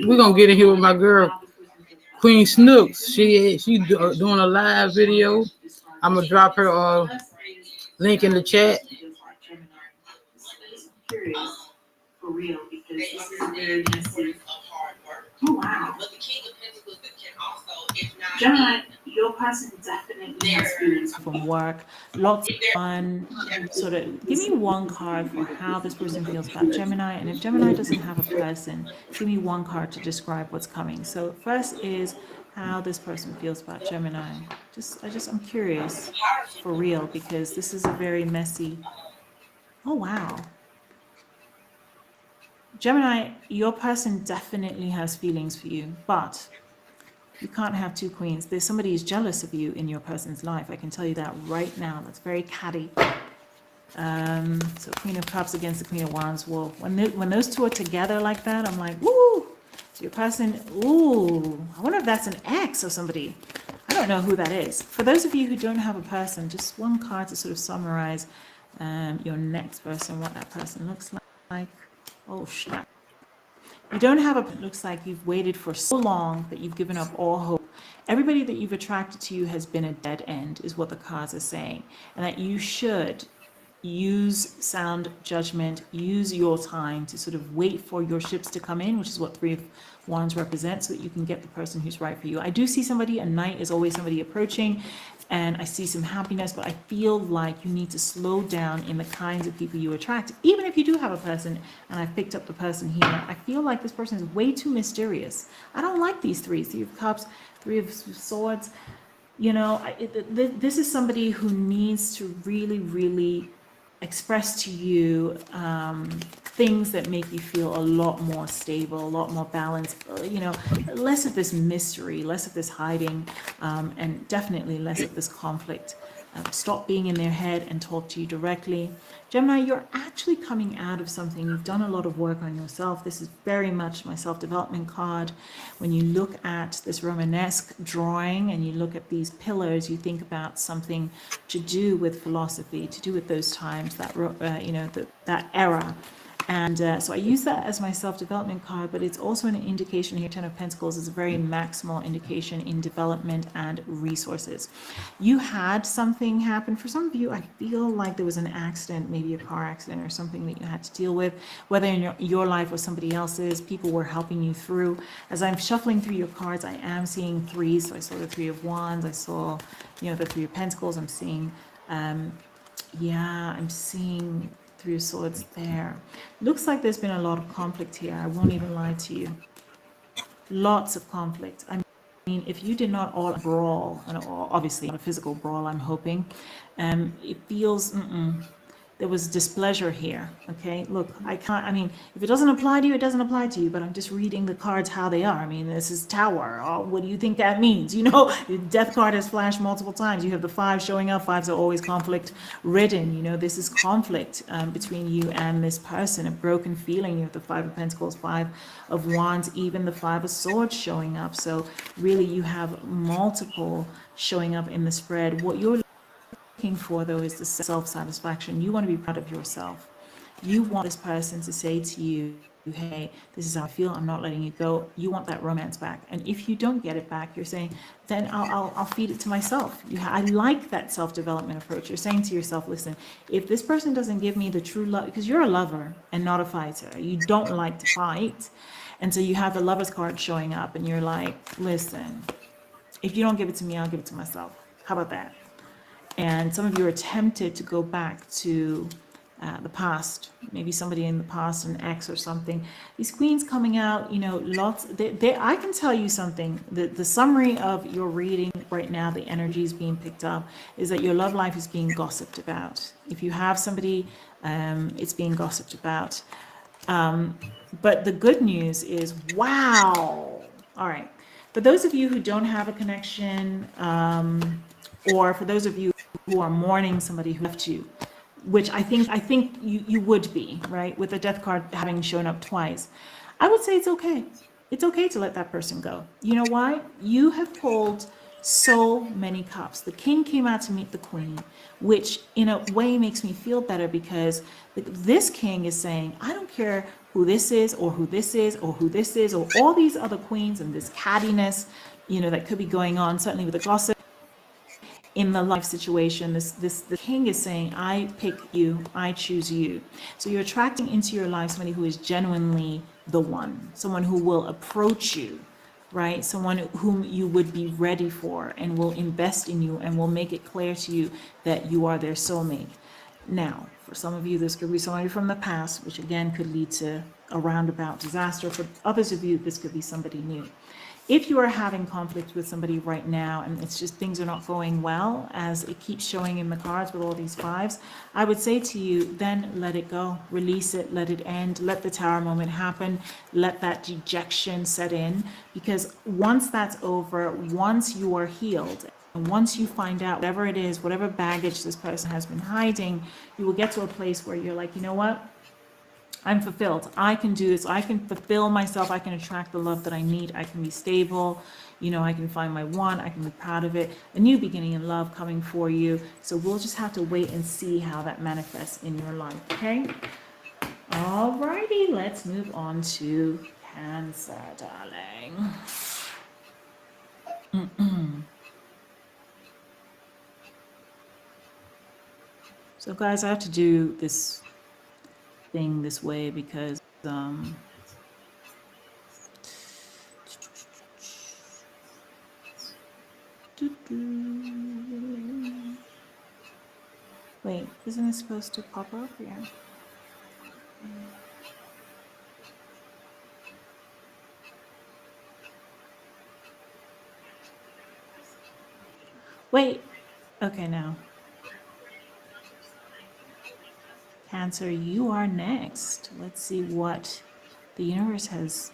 We're gonna get in here with my girl Queen Snooks. She doing a live video. I'm gonna drop her link in the chat. Oh wow. Gemini, your person definitely has feelings from work, lots of fun. Sort of give me one card for how this person feels about Gemini. And if Gemini doesn't have a person, give me one card to describe what's coming. So first is how this person feels about Gemini. I'm curious for real, because this is a very messy. Oh wow. Gemini, your person definitely has feelings for you, but you can't have two queens. There's somebody who's jealous of you in your person's life. I can tell you that right now. That's very catty. So Queen of Cups against the Queen of Wands. Well, when those two are together like that, I'm like, woo! So your person, ooh, I wonder if that's an ex or somebody. I don't know who that is. For those of you who don't have a person, just one card to sort of summarize your next person, what that person looks like. Oh, snap. You don't have it looks like you've waited for so long that you've given up all hope. Everybody that you've attracted to you has been a dead end, is what the cards are saying. And that you should use sound judgment, use your time to sort of wait for your ships to come in, which is what Three of Wands represents, so that you can get the person who's right for you. I do see somebody, a knight is always somebody approaching, and I see some happiness, but I feel like you need to slow down in the kinds of people you attract. Even if you do have a person, and I've picked up the person here, I feel like this person is way too mysterious. I don't like these threes, Three of Cups, Three of Swords. You know, this is somebody who needs to really, really express to you things that make you feel a lot more stable, a lot more balanced, you know, less of this mystery, less of this hiding, and definitely less of this conflict. Stop being in their head and talk to you directly. Gemini, you're actually coming out of something. You've done a lot of work on yourself. This is very much my self-development card. When you look at this Romanesque drawing and you look at these pillars, you think about something to do with philosophy, to do with those times, that you know, that era. And so I use that as my self-development card, but it's also an indication here. Ten of Pentacles is a very maximal indication in development and resources. You had something happen. For some of you, I feel like there was an accident, maybe a car accident or something that you had to deal with, whether in your life or somebody else's. People were helping you through. As I'm shuffling through your cards, I am seeing threes. So I saw the Three of Wands. I saw, you know, the Three of Pentacles. I'm seeing, I'm seeing Three of Swords there. Looks like there's been a lot of conflict here. I won't even lie to you. Lots of conflict. I mean, if you did not all brawl, and obviously not a physical brawl, I'm hoping, it feels, there was displeasure here. Okay, look, I mean, if it doesn't apply to you, it doesn't apply to you, but I'm just reading the cards how they are. I mean, this is Tower. Oh, what do you think that means? You know, the Death card has flashed multiple times. You have the five showing up. Fives are always conflict ridden. You know, this is conflict between you and this person, a broken feeling. You have the Five of Pentacles, Five of Wands, even the Five of Swords showing up. So really you have multiple showing up in the spread. What you're looking for, though, is the self-satisfaction. You want to be proud of yourself. You want this person to say to you, hey, this is how I feel, I'm not letting you go. You want that romance back. And if you don't get it back, you're saying, then I'll feed it to myself. I like that self-development approach. You're saying to yourself, listen, if this person doesn't give me the true love, because you're a lover and not a fighter, you don't like to fight. And so you have the Lover's card showing up and you're like, listen, if you don't give it to me, I'll give it to myself. How about that? And some of you are tempted to go back to the past, maybe somebody in the past, an ex or something. These queens coming out, you know, lots. I can tell you something. The summary of your reading right now, the energy is being picked up, is that your love life is being gossiped about. If you have somebody, it's being gossiped about. But the good news is, wow. All right. For those of you who don't have a connection, or for those of you who are mourning somebody who left you, which I think you would be, right? With the Death card having shown up twice, I would say it's okay. It's okay to let that person go. You know why? You have pulled so many cups. The King came out to meet the Queen, which in a way makes me feel better, because this King is saying, I don't care who this is or who this is or who this is or all these other queens and this cattiness, that could be going on, certainly with the gossip in the life situation. The king is saying, I pick you, I choose you. So you're attracting into your life somebody who is genuinely the one, someone who will approach you, right? Someone whom you would be ready for and will invest in you and will make it clear to you that you are their soulmate. Now, for some of you, this could be somebody from the past, which again could lead to a roundabout disaster. For others of you, this could be somebody new. If you are having conflict with somebody right now and it's just things are not going well, as it keeps showing in the cards with all these fives, I would say to you, then let it go, release it, let it end, let the tower moment happen, let that dejection set in, because once that's over, once you are healed, and once you find out whatever it is, whatever baggage this person has been hiding, you will get to a place where you're like, you know what? I'm fulfilled. I can do this. I can fulfill myself. I can attract the love that I need. I can be stable. I can find my one. I can be proud of it. A new beginning in love coming for you. So we'll just have to wait and see how that manifests in your life. Okay. Alrighty. Let's move on to Cancer, darling. So guys, I have to do this thing this way because wait, isn't it supposed to pop up? Yeah. Wait. Okay, now. Cancer, you are next. Let's see what the universe has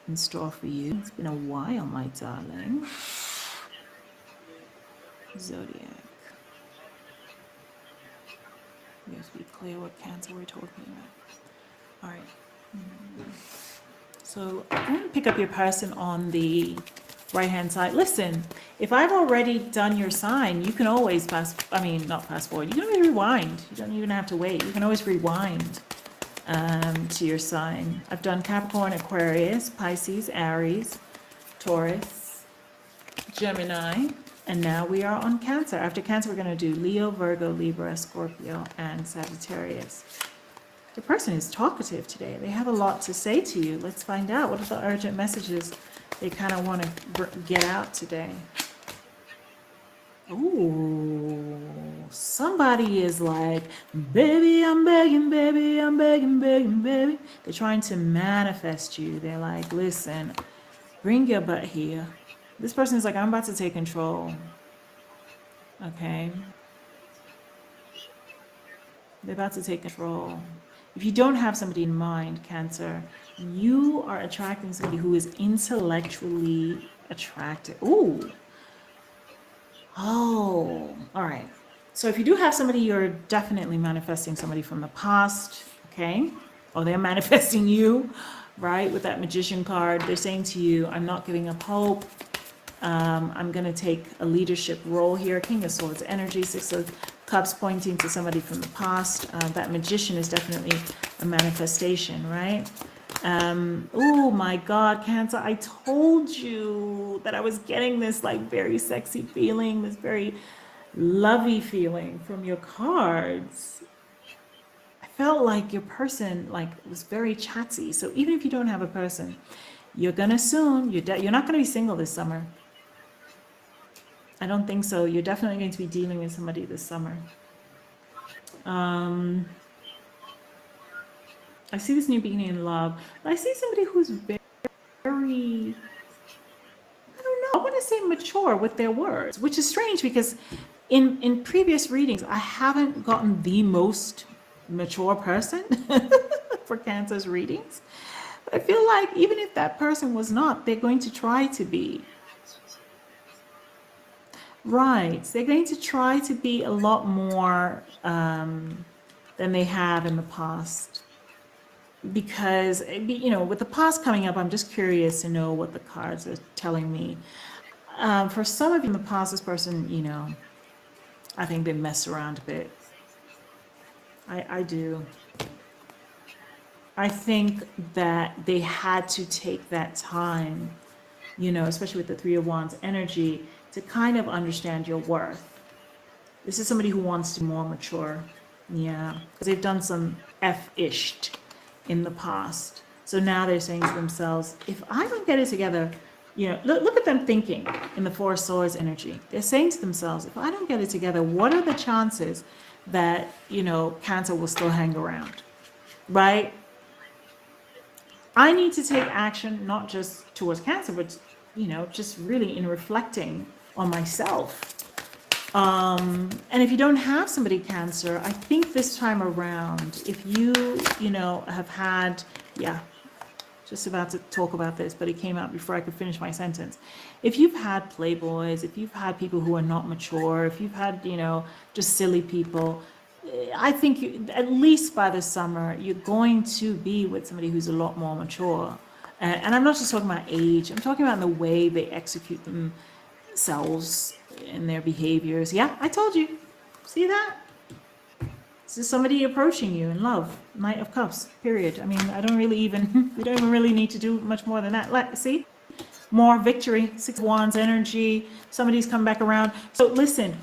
in store for you. It's been a while, my darling. Zodiac. We have to be clear what Cancer we're talking about. All right. So I'm going to pick up your person on the right-hand side. Listen, if I've already done your sign, you can always not fast forward. You can always rewind. You don't even have to wait. You can always rewind to your sign. I've done Capricorn, Aquarius, Pisces, Aries, Taurus, Gemini, and now we are on Cancer. After Cancer, we're going to do Leo, Virgo, Libra, Scorpio, and Sagittarius. The person is talkative today. They have a lot to say to you. Let's find out. What are the urgent messages they kind of want to get out today? Ooh, somebody is like, baby, I'm begging, baby, I'm begging, begging, baby. They're trying to manifest you. They're like, listen, bring your butt here. This person is like, I'm about to take control. Okay. They're about to take control. If you don't have somebody in mind, Cancer, you are attracting somebody who is intellectually attractive. Ooh. Oh, all right. So if you do have somebody, you're definitely manifesting somebody from the past, okay? Or they're manifesting you, right? With that Magician card, they're saying to you, I'm not giving up hope. I'm going to take a leadership role here. King of Swords energy, Six of Cups pointing to somebody from the past. That Magician is definitely a manifestation, right? Oh my God, Cancer, I told you that I was getting this like very sexy feeling, this very lovey feeling from your cards. I felt like your person was very chatty. So even if you don't have a person, you're gonna soon, you're not gonna be single this summer. I don't think so. You're definitely going to be dealing with somebody this summer. I see this new beginning in love. But I see somebody who's very, I don't know, I want to say mature with their words, which is strange because in previous readings, I haven't gotten the most mature person for Cancer's readings. But I feel like even if that person was not, they're going to try to be. Right. They're going to try to be a lot more than they have in the past. Because, with the past coming up, I'm just curious to know what the cards are telling me. For some of you in the past, this person, I think they mess around a bit. I do. I think that they had to take that time, you know, especially with the Three of Wands energy, to kind of understand your worth. This is somebody who wants to be more mature. Yeah, because they've done some F-ished in the past. So now they're saying to themselves, if I don't get it together, you know, look at them thinking in the Four of Swords energy. They're saying to themselves, if I don't get it together, what are the chances that, you know, Cancer will still hang around, right? I need to take action, not just towards Cancer, but, you know, just really in reflecting on myself. And if you don't have somebody Cancer, I think this time around, if you know, have had, yeah, just about to talk about this, but it came out before I could finish my sentence. If you've had playboys, if you've had people who are not mature, if you've had, you know, just silly people, I think at least by the summer, you're going to be with somebody who's a lot more mature. And I'm not just talking about age, I'm talking about the way they execute themselves in their behaviors. Yeah, I told you. See that? This is somebody approaching you in love. Knight of Cups, period. I mean, I don't really even, we don't even really need to do much more than that. See? More victory, Six of Wands energy. Somebody's come back around. So listen,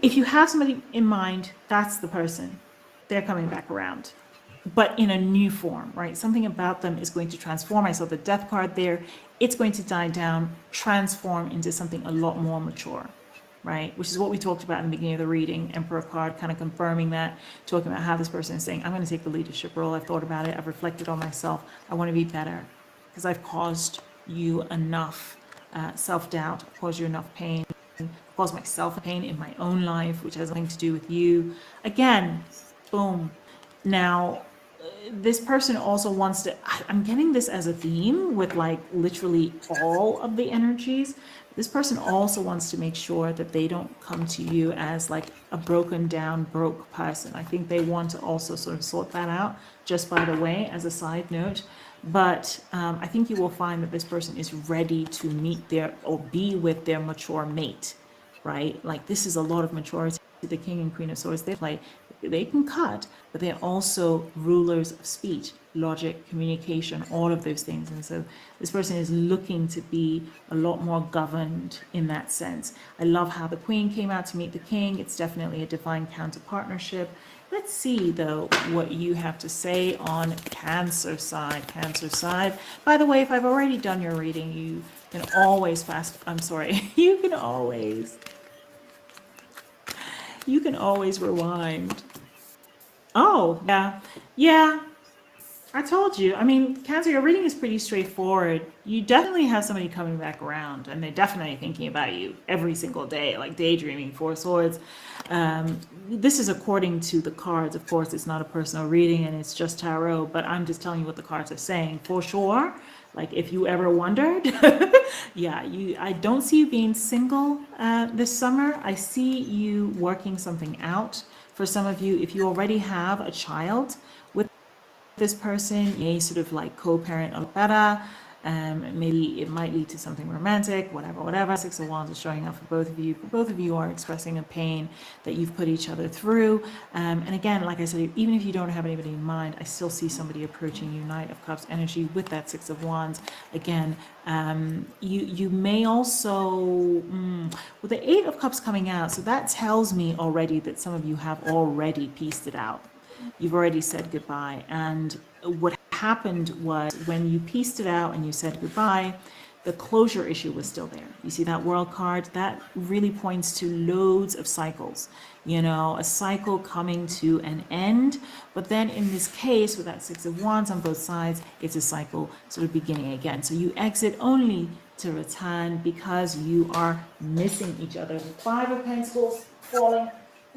if you have somebody in mind, that's the person. They're coming back around, but in a new form, right? Something about them is going to transform. I saw the Death card there. It's going to die down, transform into something a lot more mature, right? Which is what we talked about in the beginning of the reading. Emperor card kind of confirming that, talking about how this person is saying, I'm going to take the leadership role. I've thought about it. I've reflected on myself. I want to be better because I've caused you enough self-doubt, I've caused you enough pain, caused myself pain in my own life, which has nothing to do with you. Again, boom. Now, this person also wants to, I'm getting this as a theme with like literally all of the energies. This person also wants to make sure that they don't come to you as like a broken down, broke person. I think they want to also sort of sort that out, just by the way, as a side note. But I think you will find that this person is ready to meet their, or be with their mature mate, right? Like this is a lot of maturity. The King and Queen of Swords, they can cut, but they're also rulers of speech, logic, communication, all of those things. And so this person is looking to be a lot more governed in that sense. I love how the Queen came out to meet the King. It's definitely a divine counter partnership. Let's see, though, what you have to say on Cancer side. Cancer side. By the way, if I've already done your reading, you can always you can always rewind. Oh, yeah. Yeah, I told you. I mean, Cancer, your reading is pretty straightforward. You definitely have somebody coming back around, and they're definitely thinking about you every single day, like daydreaming, Four of Swords. This is according to the cards. Of course, it's not a personal reading, and it's just tarot, but I'm just telling you what the cards are saying. For sure, like if you ever wondered, yeah, I don't see you being single this summer. I see you working something out. For some of you, if you already have a child with this person, you may sort of like co-parent a better. Maybe it might lead to something romantic, whatever. Six of Wands is showing up for both of you. Both of you are expressing a pain that you've put each other through. And again, like I said, even if you don't have anybody in mind, I still see somebody approaching you, Knight of Cups energy with that Six of Wands. Again, you may also, with the Eight of Cups coming out, so that tells me already that some of you have already pieced it out. You've already said goodbye. And what happened was when you pieced it out and you said goodbye, the closure issue was still there. You see that World card? That really points to loads of cycles. You know, a cycle coming to an end. But then in this case, with that Six of Wands on both sides, it's a cycle sort of beginning again. So you exit only to return because you are missing each other. The Five of Pentacles falling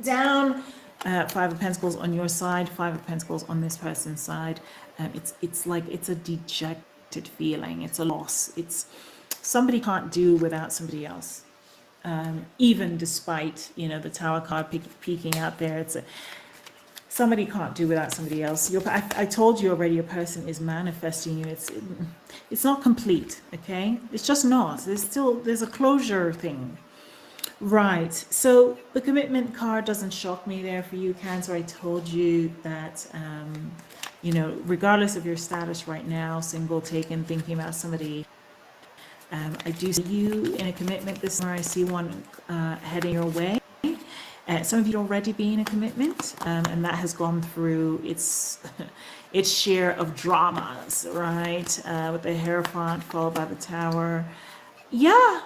down. Five of Pentacles on your side, Five of Pentacles on this person's side. It's like it's a dejected feeling. It's a loss. It's somebody can't do without somebody else. Even despite, you know, the Tower card peeking out there, somebody can't do without somebody else. I told you already, your person is manifesting you. It's not complete, okay? It's just not. There's a closure thing. Right. So the commitment card doesn't shock me there for you, Cancer. I told you that, regardless of your status right now, single, taken, thinking about somebody, I do see you in a commitment this summer. I see one heading your way. Some of you already be in a commitment, and that has gone through its its share of dramas, right? With the Hierophant followed by the Tower. Yeah,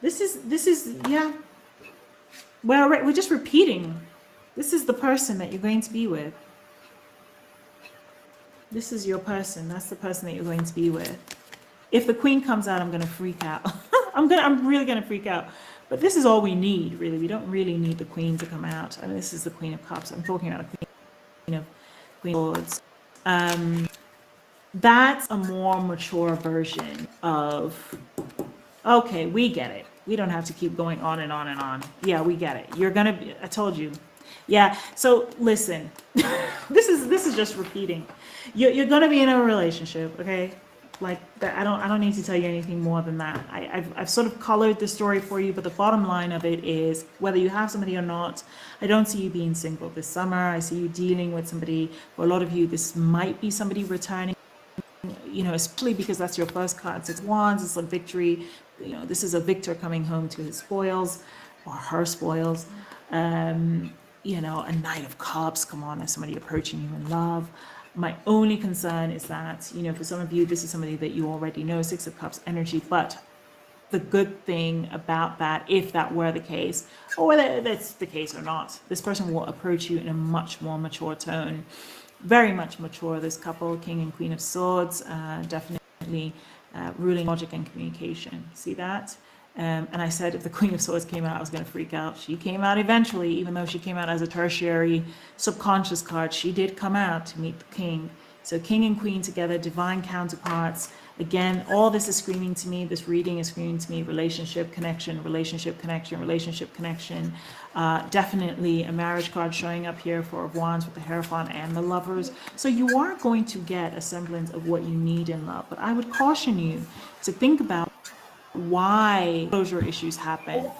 this is yeah. Well, we're just repeating. This is the person that you're going to be with. This is your person. That's the person that you're going to be with. If the Queen comes out, I'm going to freak out. I'm really going to freak out. But this is all we need, really. We don't really need the Queen to come out. I mean, this is the Queen of Cups. I'm talking about the Queen of Swords. That's a more mature version of, okay, we get it. We don't have to keep going on and on and on. Yeah, we get it. You're gonna be, I told you. Yeah, so listen, this is just repeating. You're gonna be in a relationship, okay? Like that, I don't need to tell you anything more than that. I've sort of colored the story for you, but the bottom line of it is whether you have somebody or not, I don't see you being single this summer. I see you dealing with somebody. For a lot of you, this might be somebody returning, especially because that's your first card, 6 Wands. It's a victory. This is a victor coming home to his spoils or her spoils. A Knight of Cups. Come on, there's somebody approaching you in love. My only concern is that, for some of you, this is somebody that you already know, 6 of Cups energy. But the good thing about that, if that were the case, or whether that's the case or not, this person will approach you in a much more mature tone. Very much mature, this couple, King and Queen of Swords, definitely ruling logic and communication. See that? And I said if the Queen of Swords came out, I was going to freak out. She came out eventually, even though she came out as a tertiary subconscious card. She did come out to meet the King. So King and Queen together, divine counterparts. Again, all this is screaming to me, this reading is screaming to me, relationship connection, relationship connection, relationship connection. Definitely a marriage card showing up here, 4 of Wands with the Hierophant and the Lovers. So you are going to get a semblance of what you need in love. But I would caution you to think about why closure issues happen.